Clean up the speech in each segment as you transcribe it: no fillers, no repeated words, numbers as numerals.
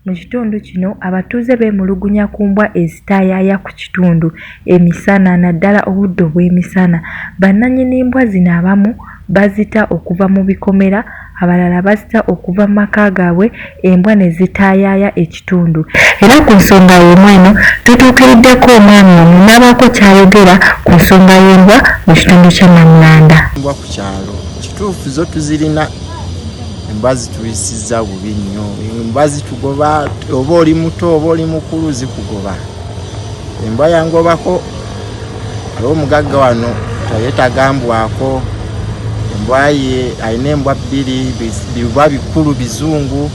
Mu kitundu kino abatuuze beemulugunya ku mbwa ezitaayaaya ku kitundu emisana naddala obudde obw'emisana. Bannannyini mbwa zino abamu bazita okuva mu bikomera, abalala bazita okuva mu maka gaabwe, embwa ne zitaayaaya ekitundu. Era ku nsonga y'emu eno tutuukiriddeko omwami ono n'abaako kyayogera ku nsonga y'embwa mu kitundu kya Namulanda. Embwa ku kyalo kituufu zo tuzirina. Embwa zituyisizza bubi nnyo. Embwa zitugoba, oba oli muto oba oli mukulu zikugoba. Embwa yangobako aliwo omugagga wano tayetagambwako. Embwa ye alina embwa bbiri biba bikulu bizungu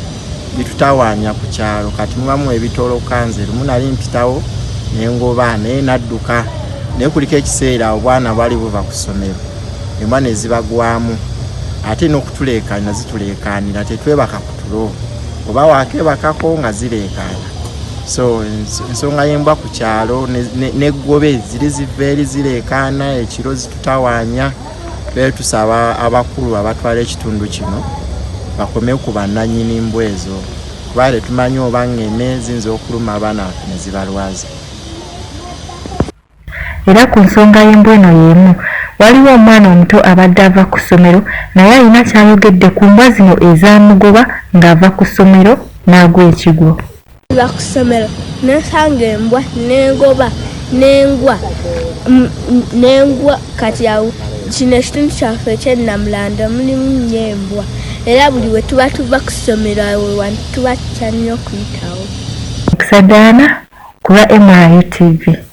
bitutawaanya ku kyalo. Kati mubamu ebitoloka nze lumu nali mpitawo nengoba naye nadduka naye kuliko ekiseera obwana bwali buva ku ssomero embwa ne zibagwamu ate n'okutuleekaana zituleekaanira tetwebaka ku tulo oba waakebakako nga zireekaana. So ensonga y'embwa ku kyalo n'eggobe ziri ziva eri zireekaana ekiro zitutawaanya. Tusaba abakulu abatwala ekitundu kino bakome ku bannannyini mbwa ezo kuba tetumanyi oba ng'eme ziyinza okuluma abaana baffe ne zibalwaza. Era ku nsonga y'embwa eno y'emu waliwo omwana omuto abadde ava ku ssomero naye alina kyayogedde ku mbwa zino ezaamugoba ng'ava ku ssomero n'agwa ekigwo. Nva ku ssomero n'ensanga embwa n'engoba n'engwa kati awo kino ekitundu kyaffe eky'Ennamulanda mulimu nnyo embwa era buli we tuba tuva ku ssomero awo wano tuba tutya nnyo okuyitawo. Okusaddaana kuba Embwa Ziyitiidde TV.